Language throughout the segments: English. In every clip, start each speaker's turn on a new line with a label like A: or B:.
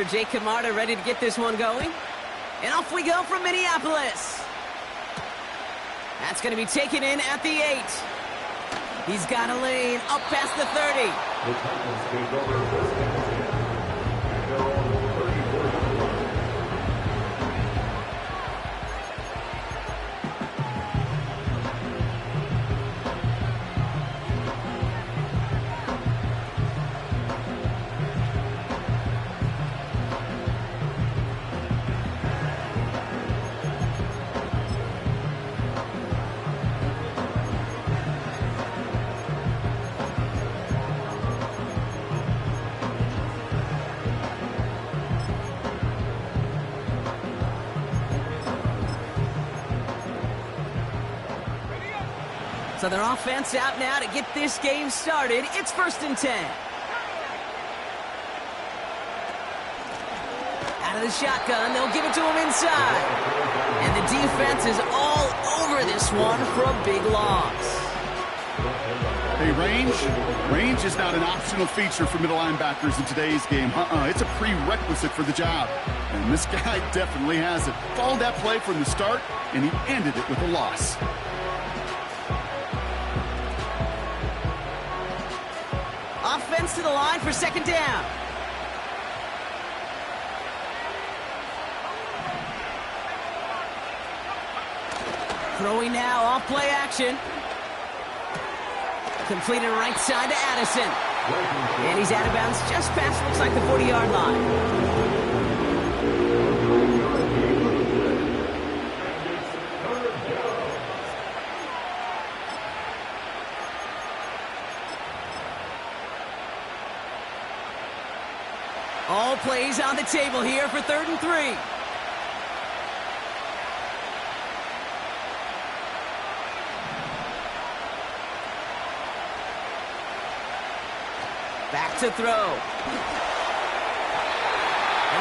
A: Jake Camarda ready to get this one going. And off we go from Minneapolis. That's going to be taken in at the 8. He's got a lane up past the 30. So their offense out now to get this game started. It's 1st and 10. Out of the shotgun, they'll give it to him inside. And the defense is all over this one for a big loss.
B: Hey, range is not an optional feature for middle linebackers in today's game. It's a prerequisite for the job. And this guy definitely has it. Followed that play from the start, and he ended it with a loss.
A: Offense to the line for 2nd down. Throwing now off play action. Completed right side to Addison. And he's out of bounds just past, looks like, the 40-yard line. All plays on the table here for 3rd and 3. Back to throw. And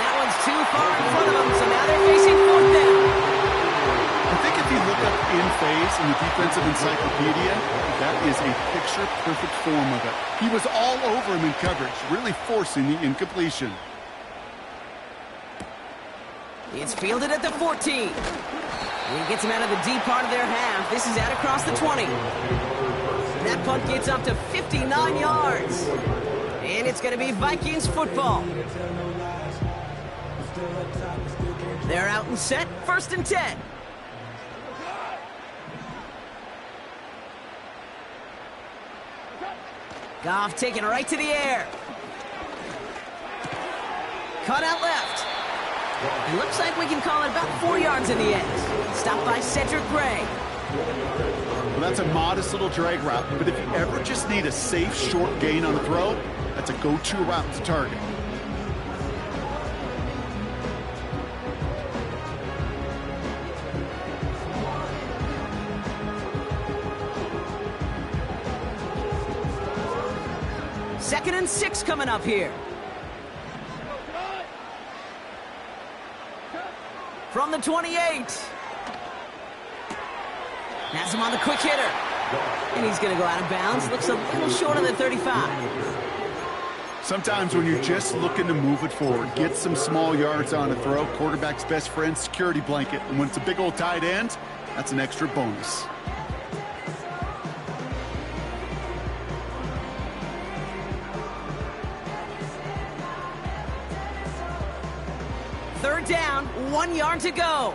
A: that one's too far in front of them, so now they're facing 4th down.
B: I think if you look up in phase in the defensive encyclopedia, that is a picture-perfect form of it. He was all over him in coverage, really forcing the incompletion.
A: It's fielded at the 14. And he gets him out of the deep part of their half. This is out across the 20. And that punt gets up to 59 yards. And it's going to be Vikings football. They're out and set, 1st and 10. Goff taking it right to the air. Cut out left. It looks like we can call it about 4 yards in the end. Stopped by Cedric Gray.
B: Well, that's a modest little drag route, but if you ever just need a safe, short gain on a throw, that's a go-to route to target.
A: Second and 6 coming up here. From the 28. Has him on the quick hitter. And he's going to go out of bounds. Looks a little short of the 35.
B: Sometimes when you're just looking to move it forward, get some small yards on a throw, quarterback's best friend, security blanket. And when it's a big old tight end, that's an extra bonus.
A: Third down, 1 yard to go.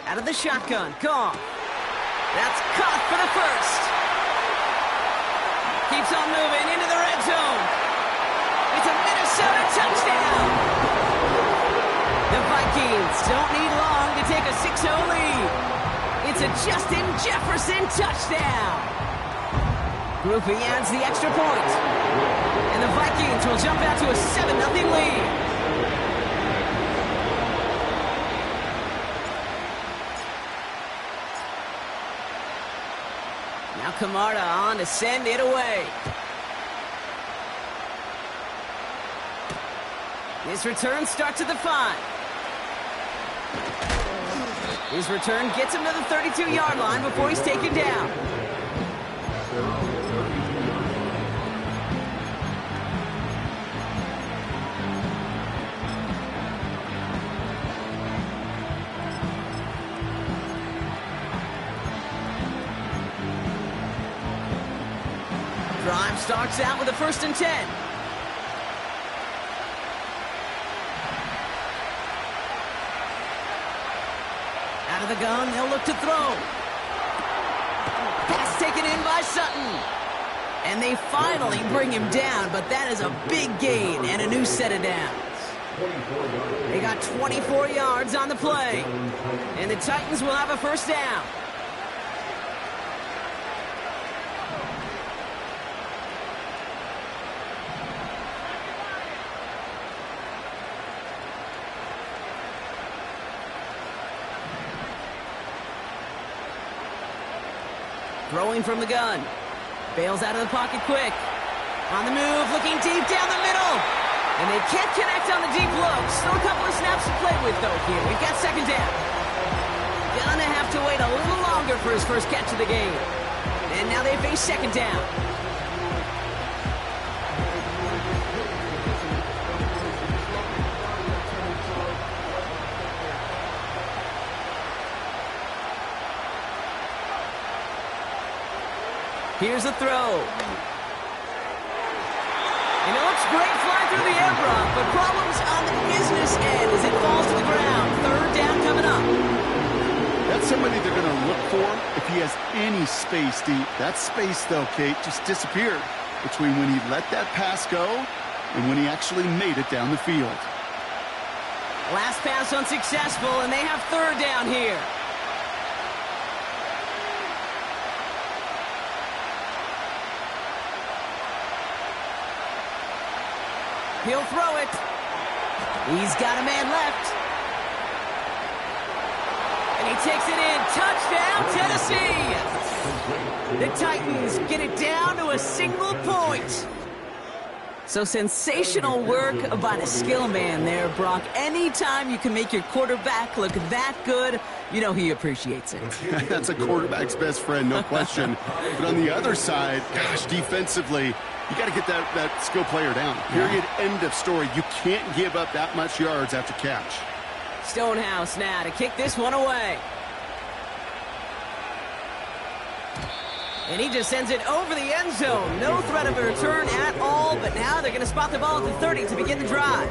A: Out of the shotgun, Goff. That's caught for the first. Keeps on moving into the red zone. It's a Minnesota touchdown. The Vikings don't need long to take a 6-0 lead. It's a Justin Jefferson touchdown. Groupie adds the extra point. And the Vikings will jump out to a 7-0 lead. Now Camarda on to send it away. His return starts at the 5. His return gets him to the 32-yard line before he's taken down. Drive starts out with a 1st and 10. Out of the gun, they'll look to throw. Pass taken in by Sutton. And they finally bring him down, but that is a big gain and a new set of downs. They got 24 yards on the play. And the Titans will have a 1st down. Throwing from the gun. Bails out of the pocket quick. On the move, looking deep down the middle. And they can't connect on the deep look. Still a couple of snaps to play with, though, here. We've got 2nd down. Gonna have to wait a little longer for his first catch of the game. And now they face 2nd down. Here's a throw. And it looks great flying through the air, Brock, but problems on the business end as it falls to the ground. 3rd down coming up.
B: That's somebody they're going to look for if he has any space deep. That space, though, Kate, just disappeared between when he let that pass go and when he actually made it down the field.
A: Last pass unsuccessful, and they have 3rd down here. He'll throw it. He's got a man left. And he takes it in. Touchdown, Tennessee. The Titans get it down to a single point. So sensational work by the skill man there, Brock. Anytime you can make your quarterback look that good, you know he appreciates it.
B: That's a quarterback's best friend, no question. But on the other side, gosh, defensively, you got to get that skill player down. Period. End of story. You can't give up that much yards after catch.
A: Stonehouse now to kick this one away. And he just sends it over the end zone. No threat of a return at all, but now they're going to spot the ball at the 30 to begin the drive.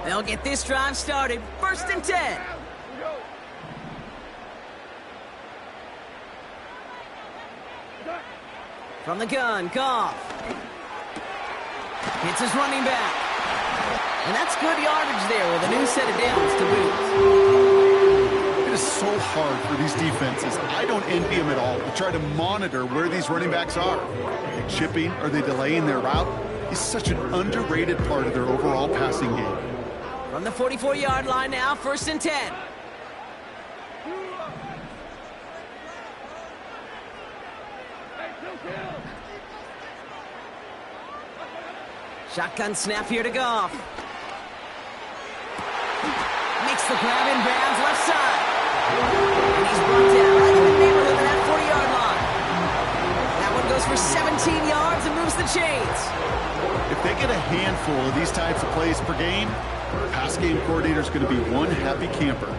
A: They'll get this drive started. 1st and 10. From the gun, Goff. Hits his running back. And that's good yardage there with a new set of downs to boot.
B: It is so hard for these defenses. I don't envy them at all to try to monitor where these running backs are. Are they chipping? Are they delaying their route? It's such an underrated part of their overall passing game.
A: From the 44-yard line now, 1st and 10. Shotgun snap here to Goff. Makes the grab in bounds left side. And he's brought down right in the neighborhood of that 40-yard line. That one goes for 17 yards and moves the chains.
B: If they get a handful of these types of plays per game, the pass game coordinator is going to be one happy camper.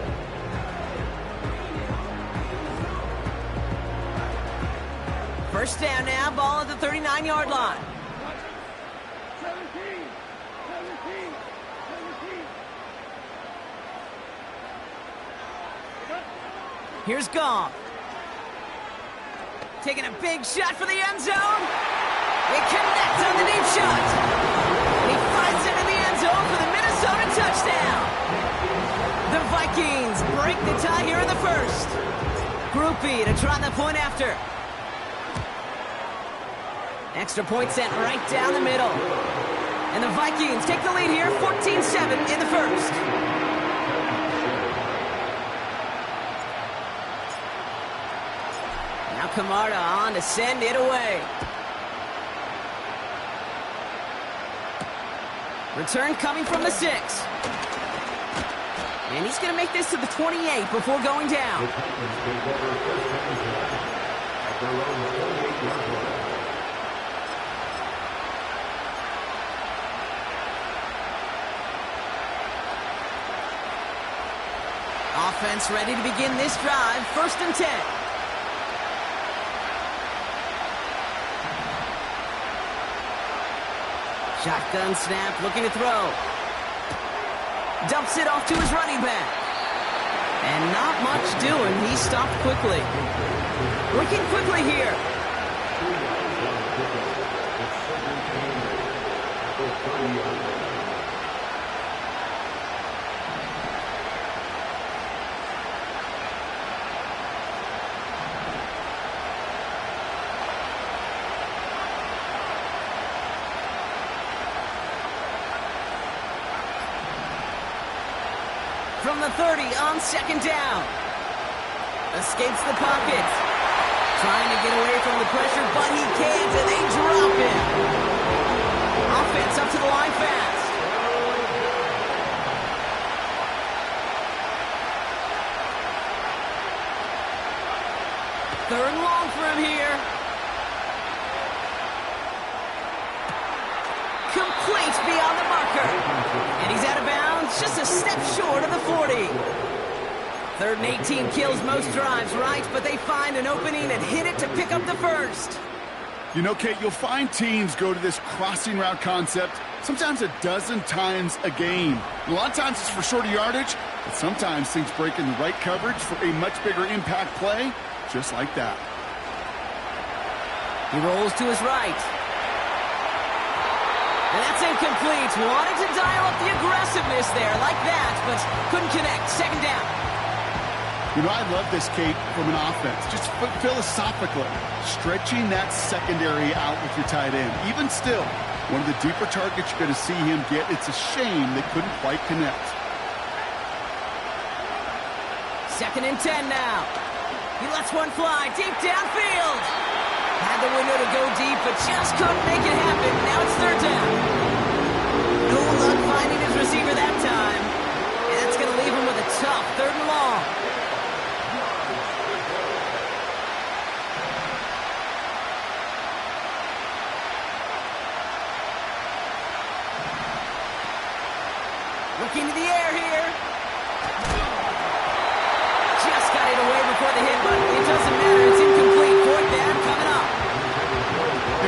A: First down now, ball at the 39-yard line. Here's Goff. Taking a big shot for the end zone. It connects on the deep shot. And he finds it in the end zone for the Minnesota touchdown. The Vikings break the tie here in the 1st. Groupie to try the point after. Extra point sent right down the middle. And the Vikings take the lead here, 14-7 in the first. Now Camarda on to send it away. Return coming from the 6. And he's going to make this to the 28 before going down. Offense ready to begin this drive. 1st and 10. Shotgun snap, looking to throw. Dumps it off to his running back. And not much doing. He stopped quickly. Working quickly here. From the 30 on 2nd down. Escapes the pocket. Trying to get away from the pressure, but he can't, and they drop him. Offense up to the line fast. Third and long for him here. Complete beyond the marker. And he's out of bounds, just a step short of the 40. 3rd and 18 kills most drives, right? But they find an opening and hit it to pick up the first.
B: You know, Kate, you'll find teams go to this crossing route concept sometimes a dozen times a game. And a lot of times it's for shorter yardage, but sometimes things break in the right coverage for a much bigger impact play, just like that.
A: He rolls to his right. And that's incomplete. Wanted to dial up the aggressiveness there like that, but couldn't connect. 2nd down.
B: You know, I love this, Kate, from an offense. Just philosophically, stretching that secondary out with your tight end. Even still, one of the deeper targets you're going to see him get. It's a shame they couldn't quite connect.
A: 2nd and 10 now. He lets one fly deep downfield. Had the window to go deep, but just couldn't make it happen. Now it's 3rd down. No luck finding his receiver that time. And that's going to leave him with a tough 3rd and long. Looking to the air here. Just got it away before the hit, but it doesn't matter. It's incomplete. 4th down coming up.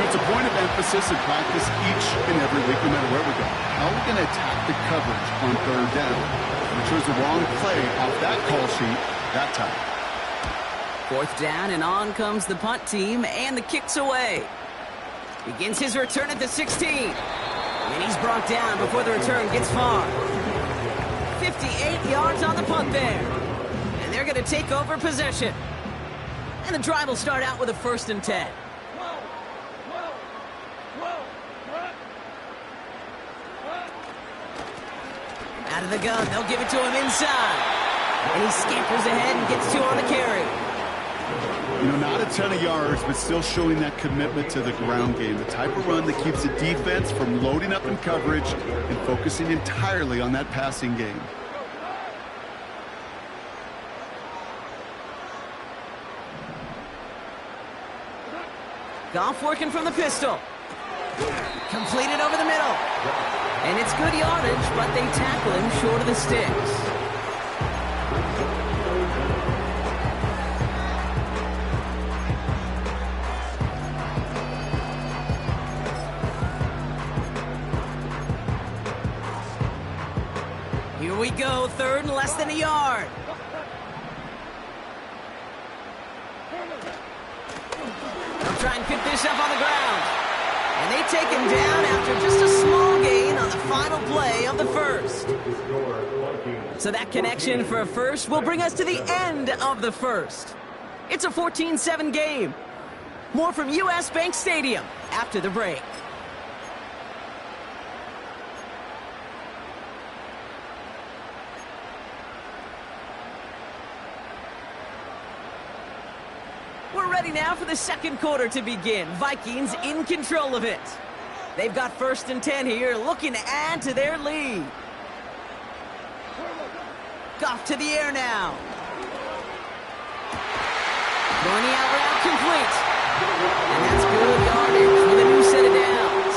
B: It's a point of emphasis in practice each and every week, no matter where we go. How are we going to attack the coverage on 3rd down? We chose the wrong play off that call sheet that time.
A: 4th down, and on comes the punt team, and the kick's away. Begins his return at the 16. And he's brought down before the return gets far. 58 yards on the punt there. And they're going to take over possession. And the drive will start out with a 1st and 10. Out of the gun, they'll give it to him inside. And he scampers ahead and gets 2 on the carry.
B: You know, not a ton of yards, but still showing that commitment to the ground game. The type of run that keeps the defense from loading up in coverage and focusing entirely on that passing game.
A: Goff working from the pistol. Completed over the middle. And it's good yardage, but they tackle him short of the sticks. Here we go, 3rd and less than a yard. They'll try and pick this up on the ground. And they take him down after just a small gain on the final play of the first. So that connection for a first will bring us to the end of the first. It's a 14-7 game. More from US Bank Stadium after the break. We're ready now for the second quarter to begin. Vikings in control of it. They've got 1st and 10 here, looking to add to their lead. Goff to the air now. Going the out route complete. And that's good yardage with a new set of downs.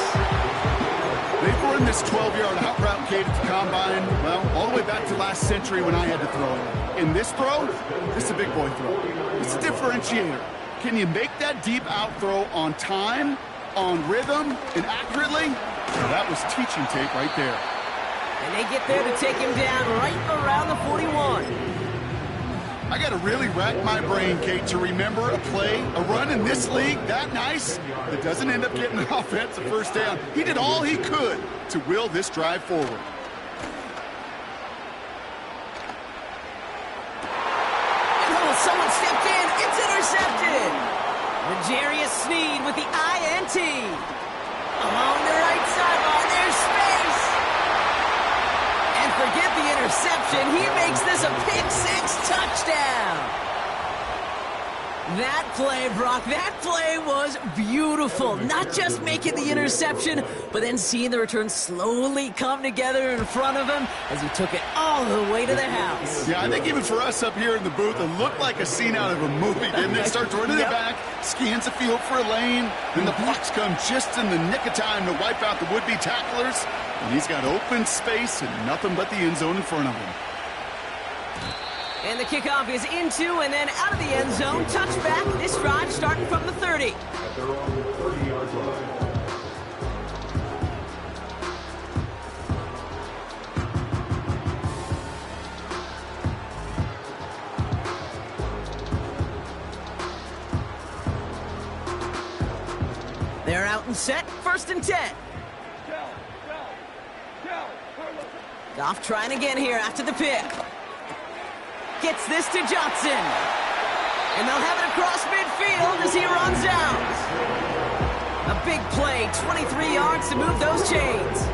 B: They've run this 12-yard out route, Kate, at the combine, well, all the way back to last century when I had to throw it. In this throw, it's a big boy throw. It's a differentiator. Can you make that deep out throw on time, on rhythm, and accurately? Well, that was teaching tape right there.
A: And they get there to take him down right around the 41.
B: I got to really rack my brain, Kate, to remember a play, a run in this league that nice that doesn't end up getting an offensive first down. He did all he could to will this drive forward.
A: Oh, someone stepped in. It's intercepted. L'Jarius Sneed with the INT. Along the right sideline, there's space. And forget the interception. He makes this a pick-6 touchdown. That play, Brock, that play was beautiful. Not just making the interception, but then seeing the return slowly come together in front of him as he took it all the way to the house.
B: Yeah, I think even for us up here in the booth, it looked like a scene out of a movie, didn't it? Starts running it back, scans the field for a lane, and the blocks come just in the nick of time to wipe out the would-be tacklers. And he's got open space and nothing but the end zone in front of him.
A: And the kickoff is into and then out of the end zone. Touchback. This drive starting from the 30.
C: At their own 30-yard line.
A: They're out and set. 1st and 10. Goff trying again here after the pick. Gets this to Johnson. And they'll have it across midfield as he runs out. A big play, 23 yards to move those chains.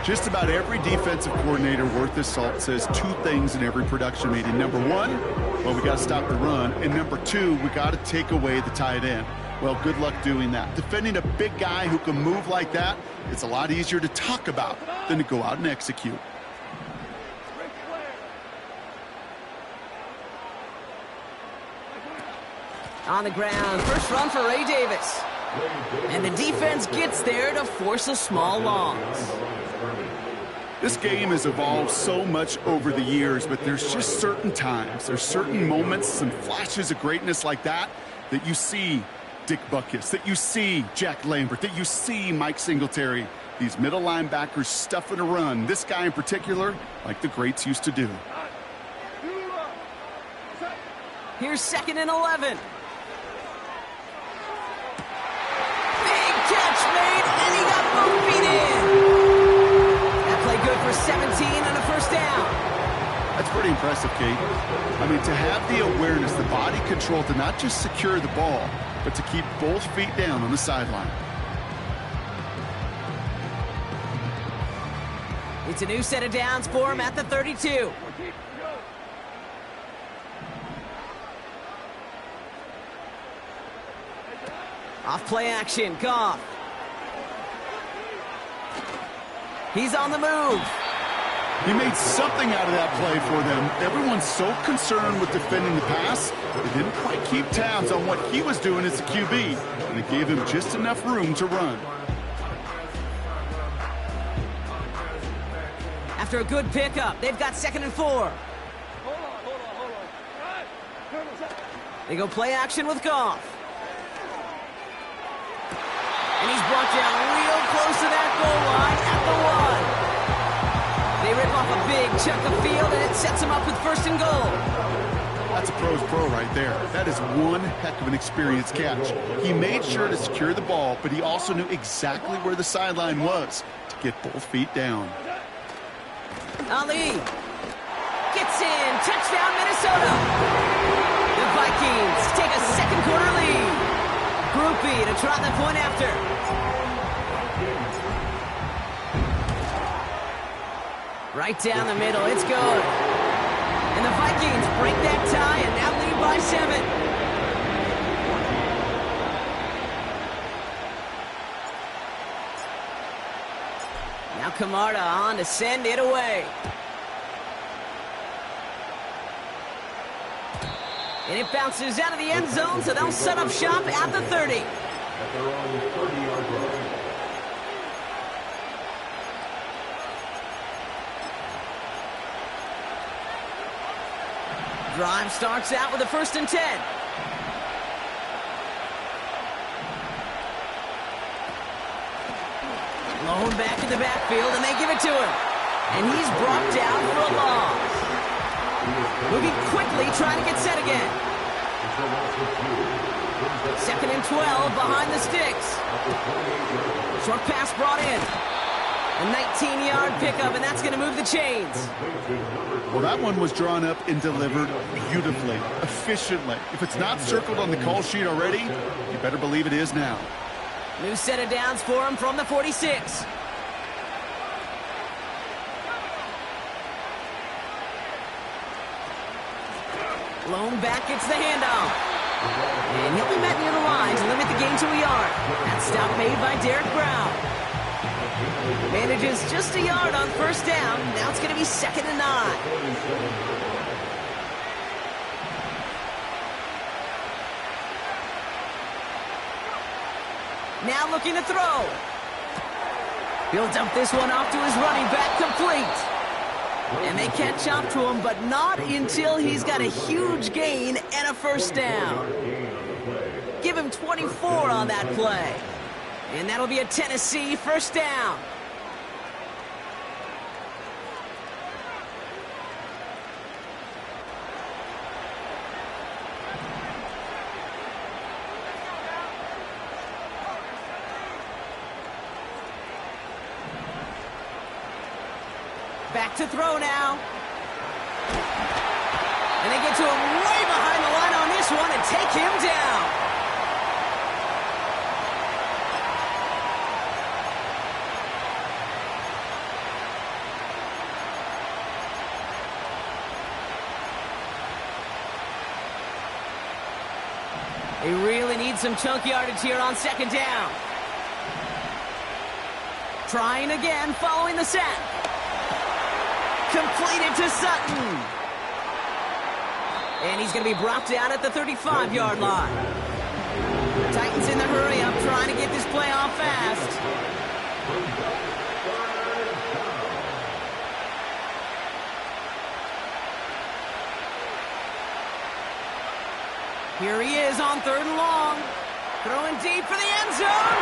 B: Just about every defensive coordinator worth his salt says two things in every production meeting. Number one, well, we got to stop the run. And number two, we got to take away the tight end. Well, good luck doing that. Defending a big guy who can move like that, it's a lot easier to talk about than to go out and execute.
A: On the ground, first run for Ray Davis. And the defense gets there to force a small loss.
B: This game has evolved so much over the years, but there's just certain times, there's certain moments, some flashes of greatness like that, that you see Dick Butkus, that you see Jack Lambert, that you see Mike Singletary. These middle linebackers stuffing a run. This guy in particular, like the greats used to do.
A: Here's 2nd and 11. Catch made, and he got both feet in. That play good for 17 and a first down.
B: That's pretty impressive, Kate. I mean, to have the awareness, the body control to not just secure the ball, but to keep both feet down on the sideline.
A: It's a new set of downs for him at the 32. Off play action, Goff. He's on the move.
B: He made something out of that play for them. Everyone's so concerned with defending the pass, they didn't quite keep tabs on what he was doing as a QB, and it gave him just enough room to run.
A: After a good pickup, they've got 2nd and 4. They go play action with Goff. And he's brought down real close to that goal line at the 1. They rip off a big chunk of field, and it sets him up with 1st and goal.
B: That's a pro's pro right there. That is one heck of an experienced catch. He made sure to secure the ball, but he also knew exactly where the sideline was to get both feet down.
A: Ali gets in. Touchdown, Minnesota. The Vikings take a second quarter lead. Groupie to trot the point after. Right down the middle, it's good. And the Vikings break that tie and now lead by 7. Camarda on to send it away. And it bounces out of the end zone, so they'll set up shop at the 30.
C: At their own 30-yard line.
A: Drive starts out with a 1st and 10. Lone back in the backfield, and they give it to him. And he's brought down for a loss. Moving quickly, trying to get set again. 2nd and 12 behind the sticks. Short pass brought in. A 19-yard pickup, and that's going to move the chains.
B: Well, that one was drawn up and delivered beautifully, efficiently. If it's not circled on the call sheet already, you better believe it is now.
A: New set of downs for him from the 46. Lone back gets the handoff. And he'll be met near the line to limit the gain to a yard. That stop made by Derek Brown. Manages just a yard on 1st down. Now it's going to be 2nd and 9. Now looking to throw. He'll dump this one off to his running back, complete. And they catch up to him, but not until he's got a huge gain and a 1st down. Give him 24 on that play. And that'll be a Tennessee 1st down. Back to throw now. And they get to him way behind the line on this one and take him down. They really need some chunk yardage here on 2nd down. Trying again following the sack. Completed to Sutton. And he's going to be brought down at the 35-yard line. Titans in the hurry up, trying to get this play off fast. Here he is on 3rd and long. Throwing deep for the end zone.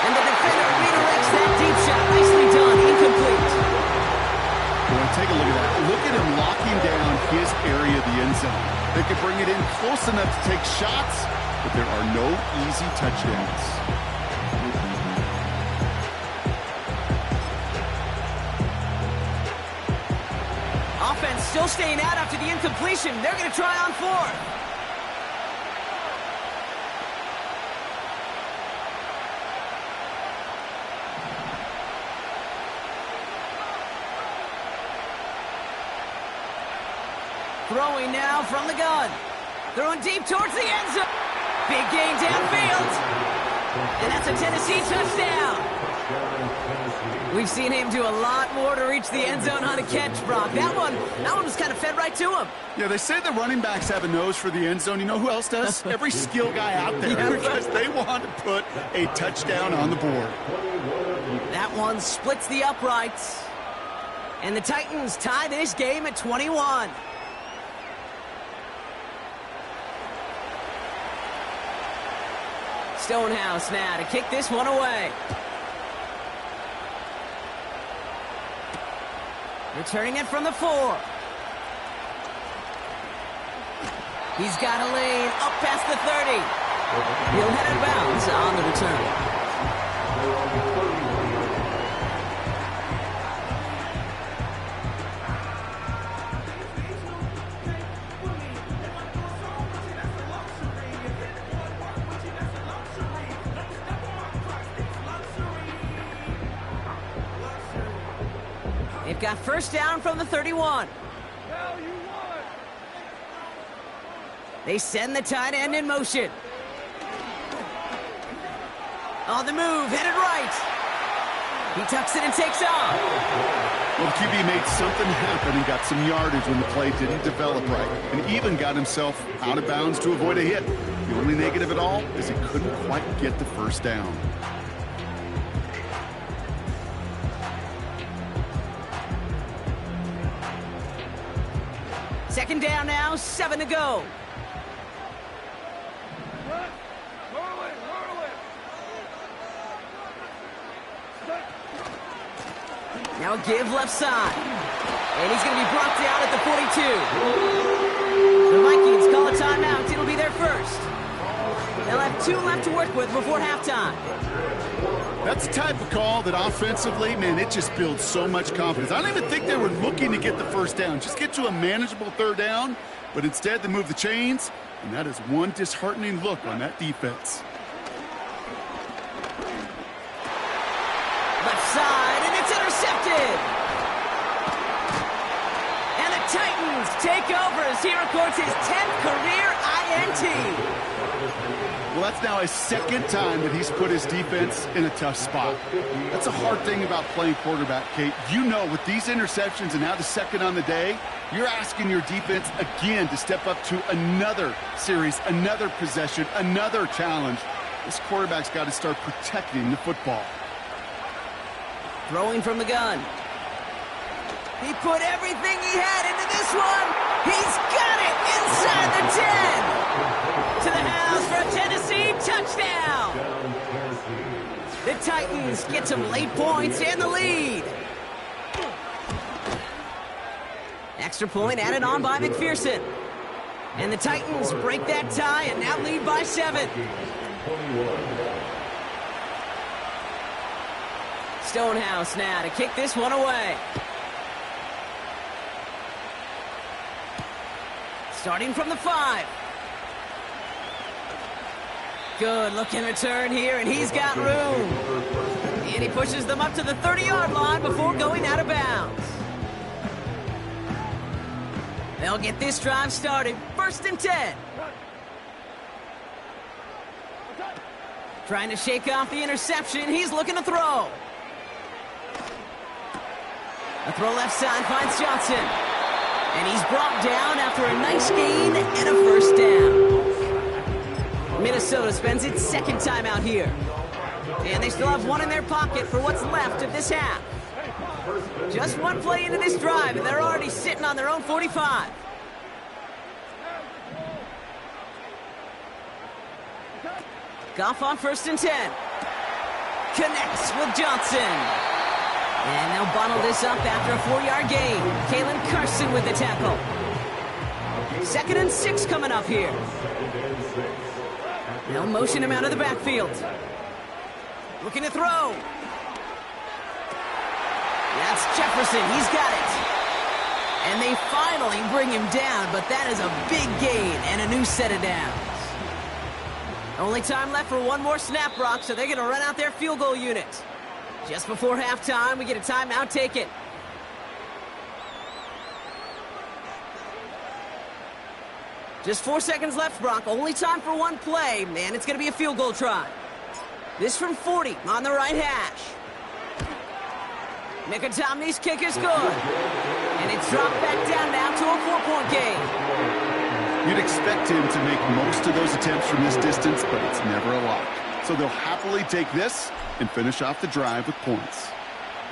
A: And the defender redirects that deep shot. Nicely done. Incomplete.
B: Take a look at that. Look at him locking down his area of the end zone. They can bring it in close enough to take shots, but there are no easy touchdowns.
A: Offense still staying out after the incompletion. They're going to try on 4th. Throwing now from the gun. Throwing deep towards the end zone. Big gain downfield. And that's a Tennessee touchdown. We've seen him do a lot more to reach the end zone on a catch, Brock. That one was kind of fed right to him.
B: Yeah, they say the running backs have a nose for the end zone. You know who else does? Every skill guy out there, because they want to put a touchdown on the board.
A: That one splits the uprights. And the Titans tie this game at 21. Stonehouse now to kick this one away. Returning it from the 4. He's got a lane up past the 30. He'll head out of bounds on the return. They've got 1st down from the 31. They send the tight end in motion. On the move, headed right. He tucks it and takes off.
B: Well, the QB made something happen and got some yardage when the play didn't develop right, and even got himself out of bounds to avoid a hit. The only negative at all is he couldn't quite get the first down.
A: Second down now, 7 to go. Now a give left side. And he's going to be brought down at the 42. The Vikings call a timeout. It'll be their first. They'll have 2 left to work with before halftime.
B: That's the type of call that offensively, man, it just builds so much confidence. I don't even think they were looking to get the first down. Just get to a manageable third down, but instead they move the chains, and that is one disheartening look on that defense.
A: Left side, and it's intercepted. And the Titans take over as he records his 10th career INT.
B: Well, that's now his second time that he's put his defense in a tough spot. That's a hard thing about playing quarterback, Kate. You know, with these interceptions and now the second on the day, you're asking your defense again to step up to another series, another possession, another challenge. This quarterback's got to start protecting the football.
A: Throwing from the gun. He put everything he had into this one. He's got it inside the 10. To the house for a Tennessee touchdown. The Titans get some late points and the lead. Extra point added on by McPherson. And the Titans break that tie and now lead by 7. Stonehouse now to kick this one away. Starting from the 5. Good looking return here, and he's got room. And he pushes them up to the 30-yard line before going out of bounds. They'll get this drive started. 1st and 10. Trying to shake off the interception. He's looking to throw. A throw left side finds Johnson. And he's brought down after a nice gain and a first down. Minnesota spends its second timeout here. And they still have one in their pocket for what's left of this half. Just one play into this drive, and they're already sitting on their own 45. Goff on 1st and 10. Connects with Johnson. And they'll bottle this up after a 4-yard gain. Kalen Carson with the tackle. 2nd and 6 coming up here. They'll motion him out of the backfield. Looking to throw. That's Jefferson. He's got it. And they finally bring him down, but that is a big gain and a new set of downs. Only time left for one more snap, Brock, so they're going to run out their field goal unit. Just before halftime, we get a timeout taken. Just 4 seconds left, Brock. Only time for one play, and it's going to be a field goal try. This from 40 on the right hash. Mickey kick is good. And it's dropped back down now to a 4-point game.
B: You'd expect him to make most of those attempts from this distance, but it's never a lot. So they'll happily take this and finish off the drive with points.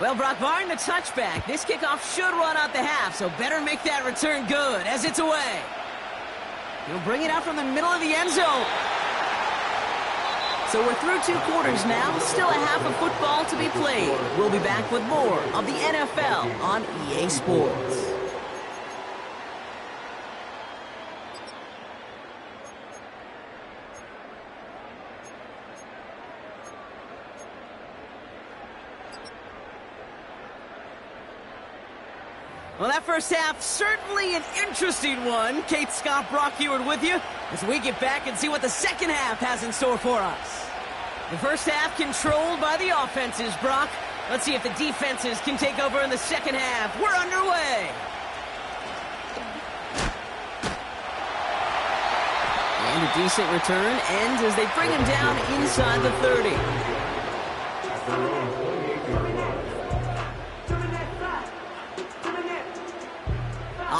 A: Well, Brock, barring the touchback, this kickoff should run out the half, so better make that return good as it's away. He'll bring it out from the middle of the end zone. So we're through 2 quarters now, still a half of football to be played. We'll be back with more of the NFL on EA Sports. Well, that first half, certainly an interesting one. Kate Scott, Brock Huard with you as we get back and see what the second half has in store for us. The first half controlled by the offenses, Brock. Let's see if the defenses can take over in the second half. We're underway. And a decent return ends as they bring him down inside the 30.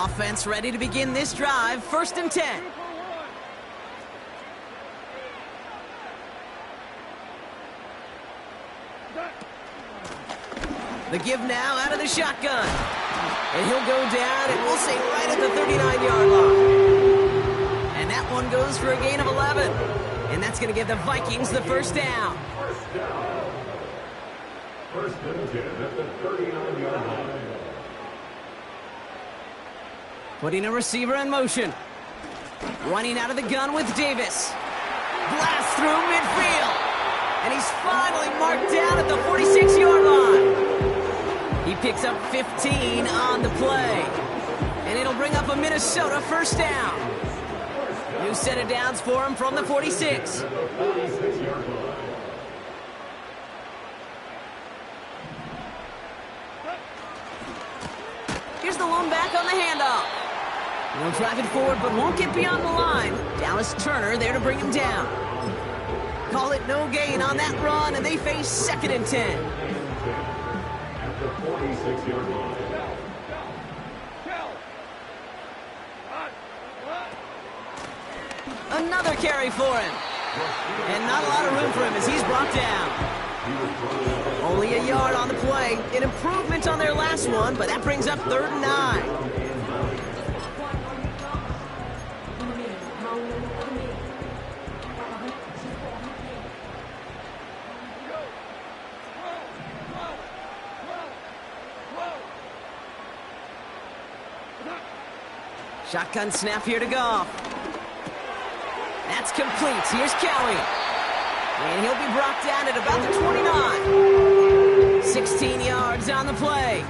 A: Offense ready to begin this drive. 1st and 10. The give now out of the shotgun. And he'll go down, and we'll say right at the 39-yard line. And that one goes for a gain of 11. And that's going to give the Vikings the 1st down.
C: 1st and 10 at the 39-yard line.
A: Putting a receiver in motion. Running out of the gun with Davis. Blast through midfield. And he's finally marked down at the 46-yard line. He picks up 15 on the play. And it'll bring up a Minnesota 1st down. New set of downs for him from the 46. Here's the lone back on the handoff. He'll drive it forward, but won't get beyond the line. Dallas Turner there to bring him down. Call it no gain on that run, and they face 2nd and 10.
C: At the 46-yard line.
A: Another carry for him. And not a lot of room for him as he's brought down. Only a yard on the play. An improvement on their last one, but that brings up 3rd and 9. Shotgun snap here to Goff. That's complete. Here's Kelly. And he'll be brought down at about the 29. 16 yards on the play.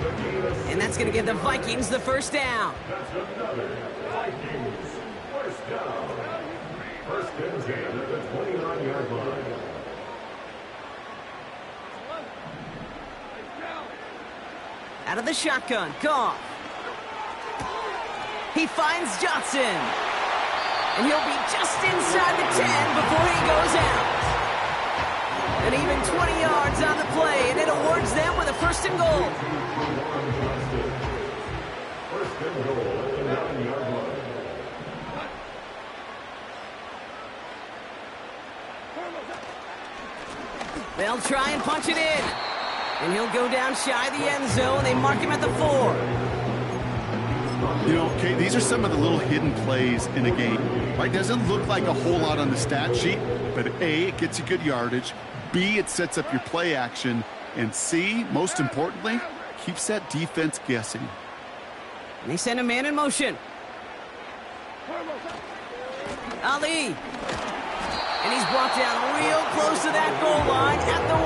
A: And that's going to give the Vikings the 1st down.
C: That's another Vikings 1st down. 1st and 10 at the 29-yard line.
A: Out of the shotgun, Goff. He finds Johnson. And he'll be just inside the 10 before he goes out. And even 20 yards on the play, and it awards them with a 1st and goal.
C: 1st and goal at the 9-yard line.
A: They'll try and punch it in. And he'll go down shy of the end zone. They mark him at the 4.
B: You know, okay, these are some of the little hidden plays in a game. Right? Doesn't look like a whole lot on the stat sheet, but A, it gets you good yardage. B, it sets up your play action. And C, most importantly, keeps that defense guessing.
A: And they send a man in motion. Ali. And he's brought down real close to that goal line at the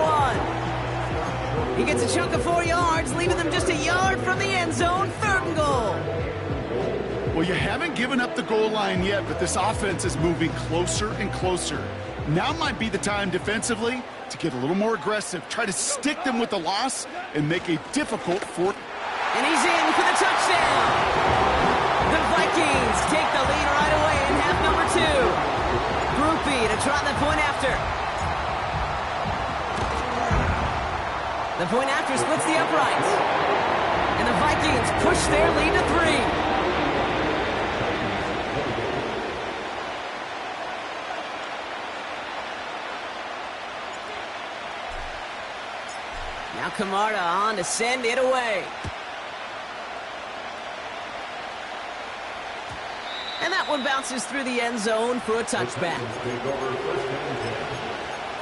A: 1. He gets a chunk of 4 yards, leaving them just a yard from the end zone. 3rd and goal.
B: Well, you haven't given up the goal line yet, but this offense is moving closer and closer. Now might be the time defensively to get a little more aggressive, try to stick them with the loss, and make a difficult 4th.
A: And he's in for the touchdown. The Vikings take the lead right away in half number 2. Groupie to try the point after. The point after splits the uprights. And the Vikings push their lead to 3. Now Camarda on to send it away. And that one bounces through the end zone for a touchback.
C: Take over 1st and 10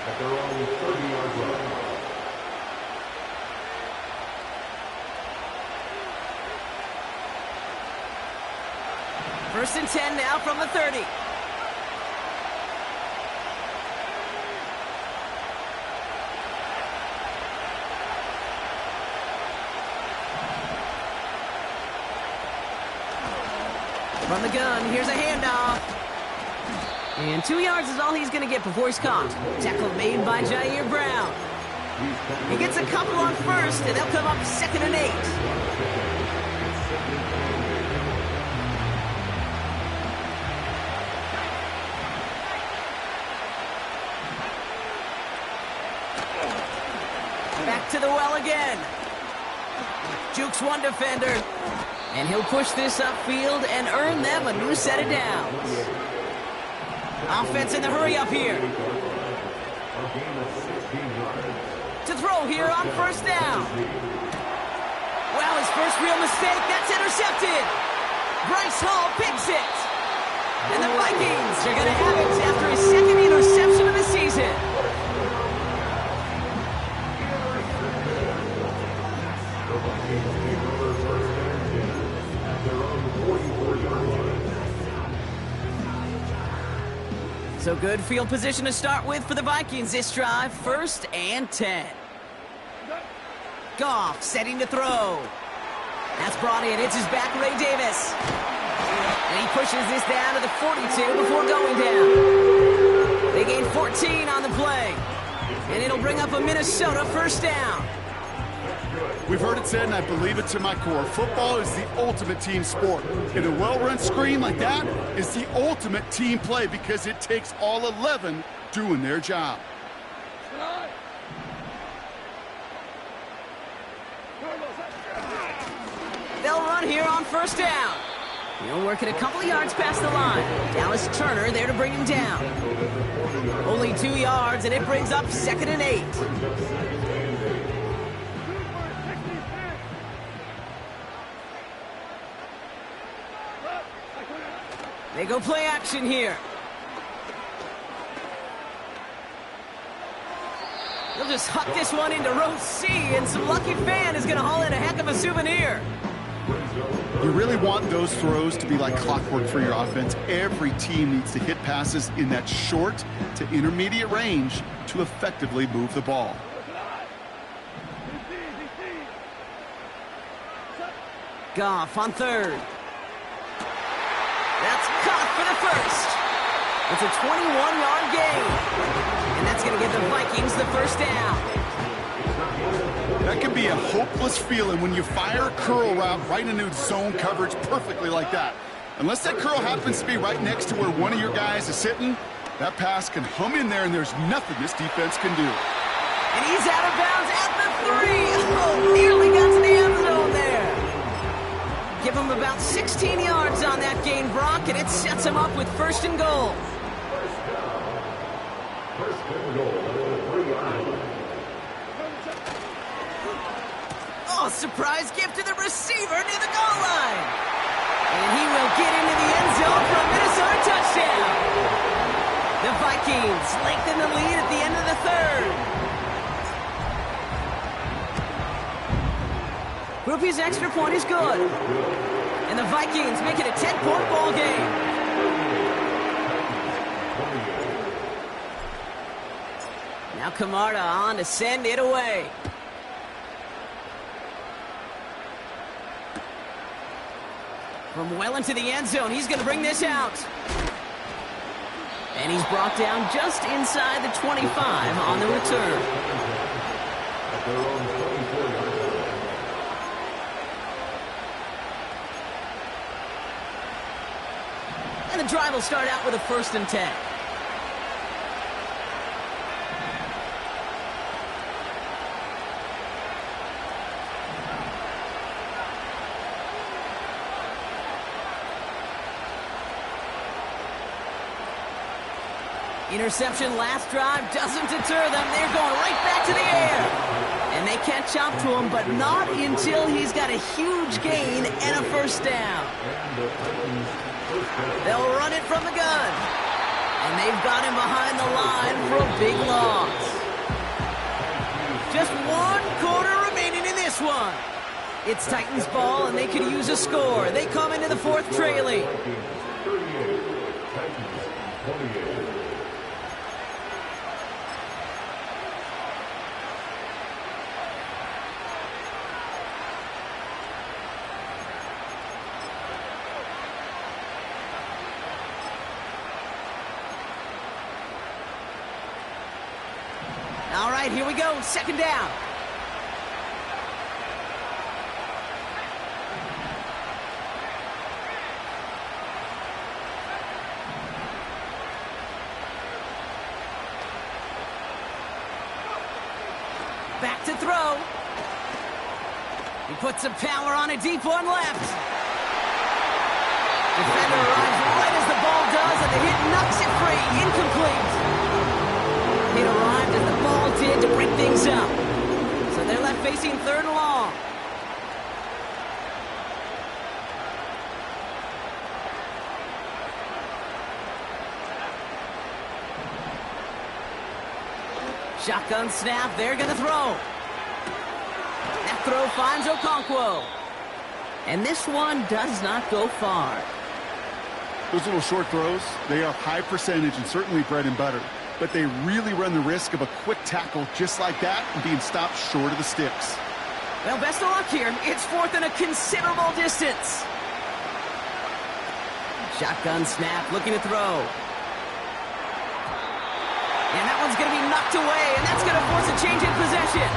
C: at their own 30-yard line.
A: First and 10 now from the 30. From the gun, here's a handoff. And 2 yards is all he's going to get before he's caught. Tackle made by Jair Brown. He gets a couple on 1st, and they'll come up 2nd and 8. Back to the well again. Jukes one defender. And he'll push this upfield and earn them a new set of downs. Offense in the hurry up here. To throw here on first down. Well, his first real mistake, that's intercepted. Bryce Hall picks it. And the Vikings are going to have it after his second interception of the season. So good field position to start with for the Vikings this drive. 1st and 10. Goff setting to throw. That's brought in. It's his back, Ray Davis. And he pushes this down to the 42 before going down. They gain 14 on the play. And it'll bring up a Minnesota first down.
B: We've heard it said, and I believe it to my core, football is the ultimate team sport. And a well-run screen like that is the ultimate team play because it takes all 11 doing their job.
A: They'll run here on first down. He'll work it a couple of yards past the line. Dallas Turner there to bring him down. Only 2 yards, and it brings up 2nd and 8. They go play action here. They'll just huck this one into row C, and some lucky fan is going to haul in a heck of a souvenir.
B: You really want those throws to be like clockwork for your offense. Every team needs to hit passes in that short to intermediate range to effectively move the ball.
A: Goff on 3rd. That's caught for the first. It's a 21-yard gain. And that's going to give the Vikings the first down.
B: That can be a hopeless feeling when you fire a curl route right into zone coverage perfectly like that. Unless that curl happens to be right next to where one of your guys is sitting, that pass can hum in there and there's nothing this defense can do.
A: And he's out of bounds at the 3. Oh, nearly got to the end zone there. Give him about 16 yards on that gain, Brock, and it sets him up with 1st and goal.
C: First and goal, 3-yard.
A: Oh, surprise gift to the receiver near the goal line. And he will get into the end zone for a Minnesota touchdown. The Vikings lengthen the lead at the end of the 3rd. Groupie's extra point is good. And the Vikings make it a 10-point ball game. Now Camarda on to send it away. From well into the end zone, he's going to bring this out. And he's brought down just inside the 25 on the return.
C: At their own 24-yard line.
A: And the drive will start out with a 1st and 10. Interception last drive doesn't deter them. They're going right back to the air. And they catch up to him, but not until he's got a huge gain and a first down. They'll run it from the gun. And they've got him behind the line for a big loss. Just 1 quarter remaining in this one. It's Titans ball, and they could use a score. They come into the 4th trailing.
C: 38, Titans 28.
A: All right, here we go. 2nd down. Back to throw. He puts some power on a deep one left. Incomplete. It arrived as the ball did to break things up. So they're left facing 3rd and long. Shotgun snap, they're going to throw. That throw finds Okonkwo. And this one does not go far.
B: Those little short throws, they are high percentage and certainly bread and butter. But they really run the risk of a quick tackle just like that and being stopped short of the sticks.
A: Well, best of luck here. It's 4th and a considerable distance. Shotgun snap, looking to throw. And that one's going to be knocked away, and that's going to force a change in possession.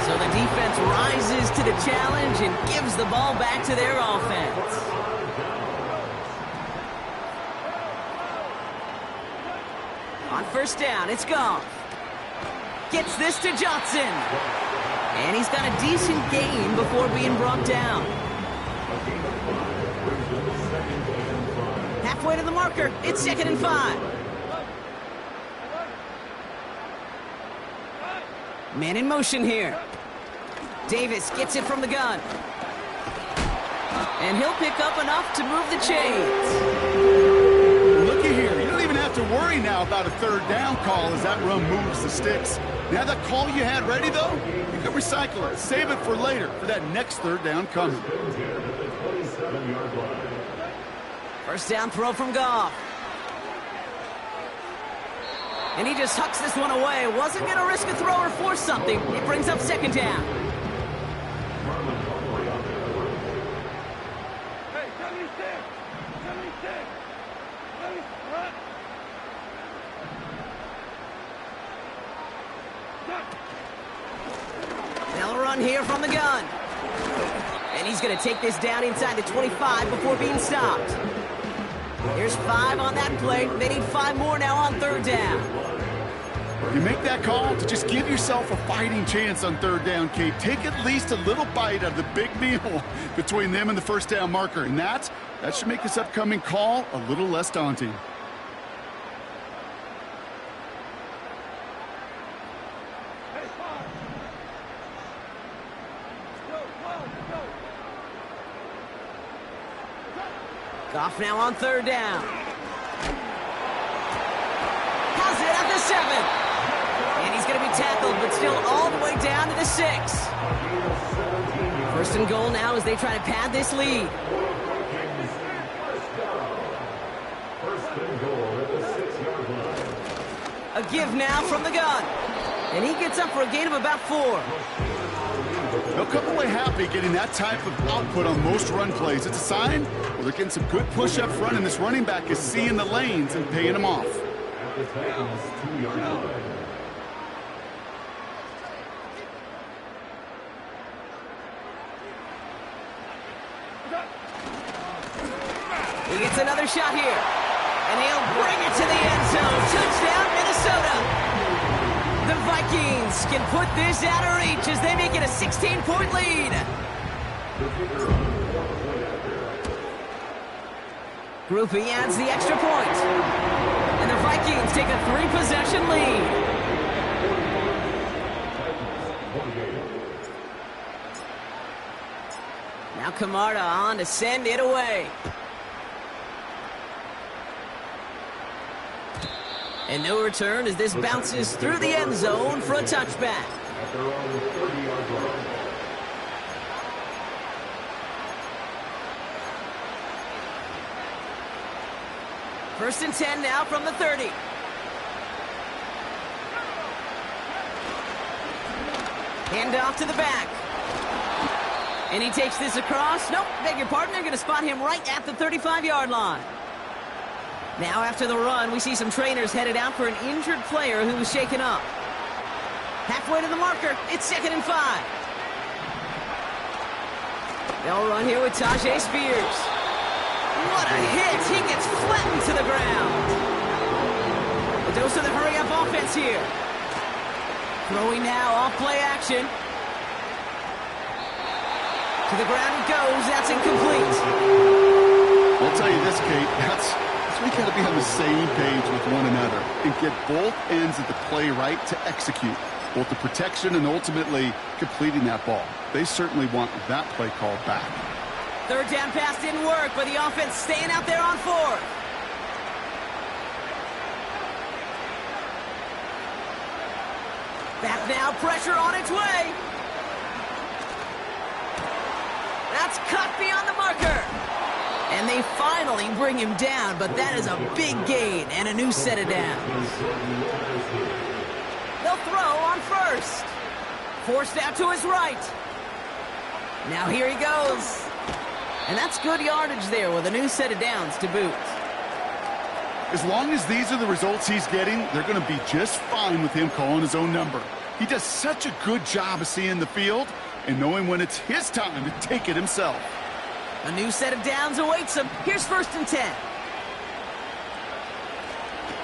A: So the defense rises to the challenge and gives the ball back to their offense. On 1st down, it's Goff. Gets this to Johnson. And he's got a decent gain before being brought down. Halfway to the marker, it's 2nd and 5. Man in motion here. Davis gets it from the gun. And he'll pick up enough to move the chains.
B: Looky here. You don't even have to worry now about a 3rd down call as that run moves the sticks. Now that call you had ready, though, you can recycle it. Save it for later for that next 3rd down coming.
A: 1st down throw from Goff. And he just hucks this one away. Wasn't going to risk a throw or force something. It brings up 2nd down. They'll run here from the gun. And he's going to take this down inside the 25 before being stopped. Here's 5 on that play. They need 5 more now on 3rd down.
B: You make that call to just give yourself a fighting chance on 3rd down, Kate. Take at least a little bite out of the big meal between them and the 1st down marker. And that should make this upcoming call a little less daunting.
A: Goff now on 3rd down. Has it at the 7. And he's going to be tackled, but still all the way down to the 6. 1st and goal now as they try to pad this lead. A give now from the gun. And he gets up for a gain of about 4.
B: They'll come away happy getting that type of output on most run plays. It's a sign where they're getting some good push up front, and this running back is seeing the lanes and paying them off.
C: At the Titans' 2-yard line.
A: He gets another shot here. And he'll bring it to the end zone. Touchdown, Minnesota. The Vikings can put this out of reach as they make it a 16-point lead. Grupe adds the extra point. And the Vikings take a 3-possession lead. Now Camarda on to send it away. And no return as this bounces through the end zone for a touchback.
C: At their own 30-yard line.
A: First and 10 now from the 30. Hand off to the back. And he takes this across. Nope, beg your pardon. They're going to spot him right at the 35-yard line. Now after the run, we see some trainers headed out for an injured player who was shaken up. Halfway to the marker, it's 2nd and 5. They'll run here with Tyjae Spears. What a hit! He gets flattened to the ground. A dose of the hurry-up offense here. Throwing now off play action. To the ground it goes. That's incomplete.
B: I'll tell you this, Kate. That's definitely got to be on the same page with one another and get both ends of the play right to execute both the protection and ultimately completing that ball. They certainly want that play called back.
A: Third down pass didn't work, but the offense staying out there on fourth. Back now, pressure on its way. That's cut beyond the marker. And they finally bring him down, but that is a big gain and a new set of downs. They'll throw on first. Forced out to his right. Now here he goes. And that's good yardage there with a new set of downs to boot.
B: As long as these are the results he's getting, they're going to be just fine with him calling his own number. He does such a good job of seeing the field and knowing when it's his time to take it himself.
A: A new set of downs awaits him. Here's 1st and 10.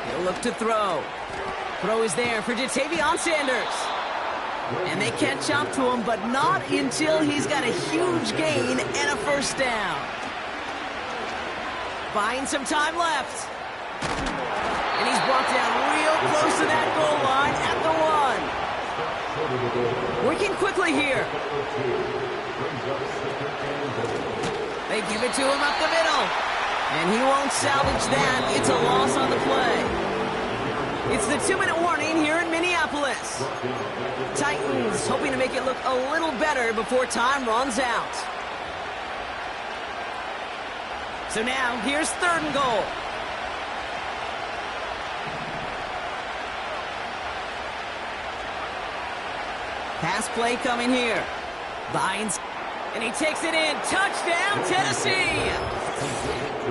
A: He'll look to throw. Throw is there for Ja'Tavion Sanders. And they catch up to him, but not until he's got a huge gain and a first down. Buying some time left. And he's brought down real close to that goal line at the 1. Working quickly here. They give it to him up the middle. And he won't salvage that. It's a loss on the play. It's the 2-minute warning here in Minneapolis. Titans hoping to make it look a little better before time runs out. So now, here's 3rd and goal. Pass play coming here. Vines. And he takes it in. Touchdown, Tennessee!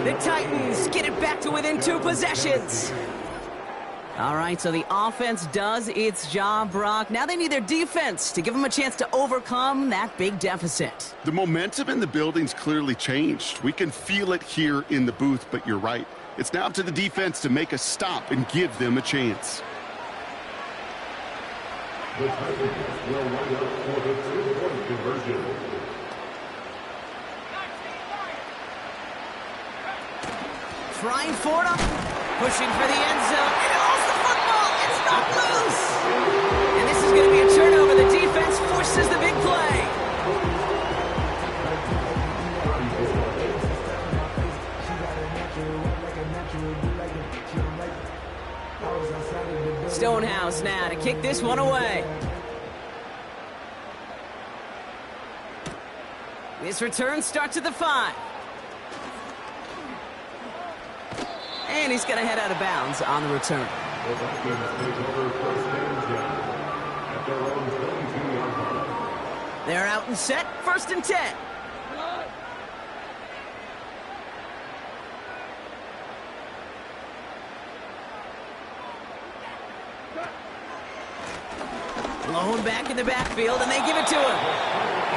A: The Titans get it back to within 2 possessions. All right, so the offense does its job, Brock. Now they need their defense to give them a chance to overcome that big deficit.
B: The momentum in the building's clearly changed. We can feel it here in the booth, but you're right. It's now up to the defense to make a stop and give them a chance.
C: The Titans will line up for the 2-point conversion.
A: Trying for it, pushing for the end zone, and he lost the football. It's not loose. And this is going to be a turnover. The defense forces the big play. Stonehouse now to kick this one away. This return starts at the 5. And he's going to head out of bounds on the return. They're out and set. 1st and 10. Blown back in the backfield, and they give it to him.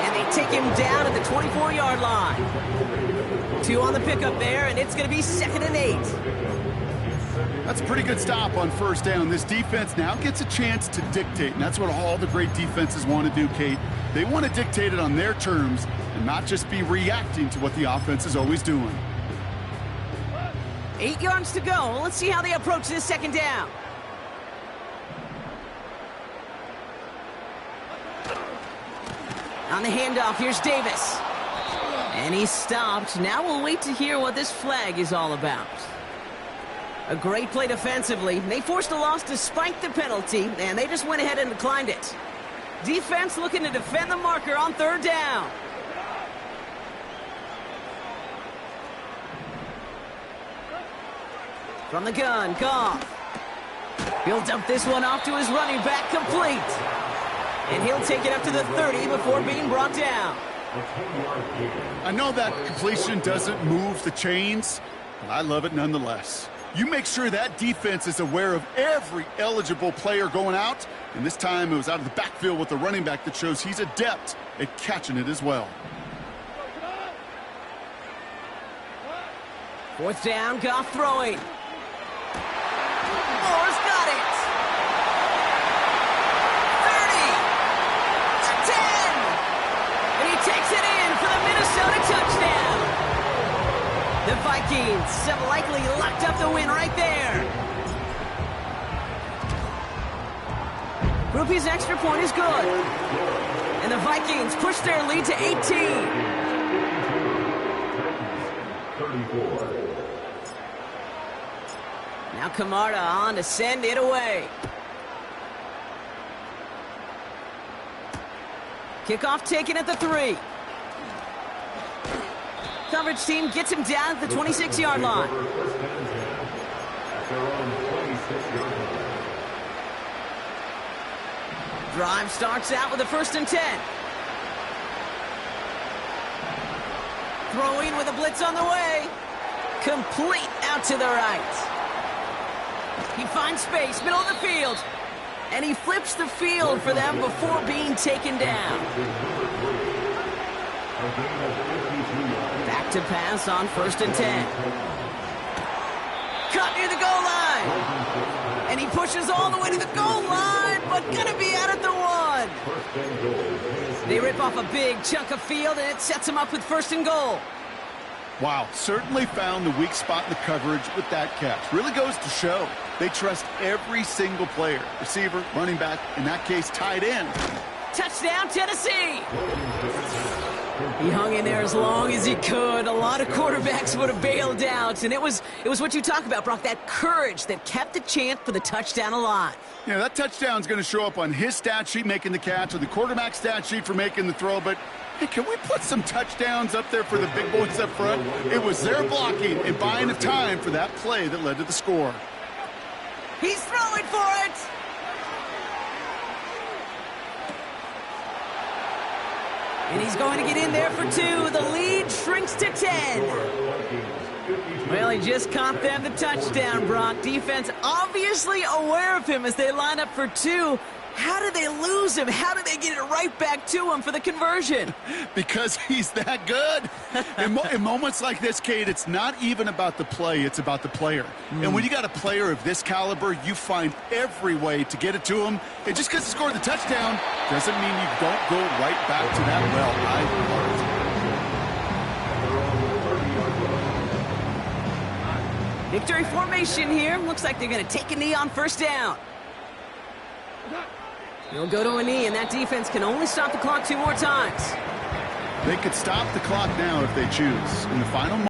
A: And they take him down at the 24-yard line. 2 on the pickup there, and it's going to be 2nd and 8.
B: That's a pretty good stop on 1st down. This defense now gets a chance to dictate, and that's what all the great defenses want to do, Kate. They want to dictate it on their terms and not just be reacting to what the offense is always doing.
A: 8 yards to go. Let's see how they approach this 2nd down. On the handoff, here's Davis. And he's stopped. Now we'll wait to hear what this flag is all about. A great play defensively. They forced a loss despite the penalty, and they just went ahead and declined it. Defense looking to defend the marker on 3rd down. From the gun, Goff. He'll dump this one off to his running back, complete. And he'll take it up to the 30 before being brought down.
B: I know that completion doesn't move the chains, but I love it nonetheless. You make sure that defense is aware of every eligible player going out, and this time it was out of the backfield with the running back that shows he's adept at catching it as well.
A: 4th down, Goff throwing. Moore's got it. 30 to 10. And he takes it in for the Minnesota touchdown. The Vikings have likely locked up the win right there. Grupe's extra point is good. And the Vikings push their lead to 18.
C: 34.
A: Now Camarda on to send it away. Kickoff taken at the 3. Coverage team gets him down at the 26-yard line. Drive starts out with a 1st and 10. Throwing with a blitz on the way. Complete out to the right. He finds space, middle of the field. And he flips the field for them before being taken down. Back to pass on 1st and 10. Cut near the goal line. And he pushes all the way to the goal line, but gonna be out at the 1. They rip off a big chunk of field, and it sets him up with 1st and goal.
B: Wow, certainly found the weak spot in the coverage with that catch. Really goes to show they trust every single player. Receiver, running back, in that case, tight end.
A: Touchdown, Tennessee! He hung in there as long as he could. A lot of quarterbacks would have bailed out, and it was what you talk about, Brock, that courage that kept the chance for the touchdown alive.
B: Yeah, that touchdown's going to show up on his stat sheet making the catch or the quarterback stat sheet for making the throw, but hey, can we put some touchdowns up there for the big boys up front? It was their blocking and buying the time for that play that led to the score.
A: He's throwing for it! And he's going to get in there for 2. The lead shrinks to 10. Well, he just caught them the touchdown, Brock. Defense obviously aware of him as they line up for 2. How did they lose him? How did they get it right back to him for the conversion?
B: Because he's that good. In moments like this, Kate, it's not even about the play, it's about the player. And when you got a player of this caliber, you find every way to get it to him. And just because he scored the touchdown doesn't mean you don't go right back to that well.
A: Victory formation here. Looks like they're going to take a knee on 1st down. He'll go to a knee, and that defense can only stop the clock 2 more times.
B: They could stop the clock now if they choose. In the final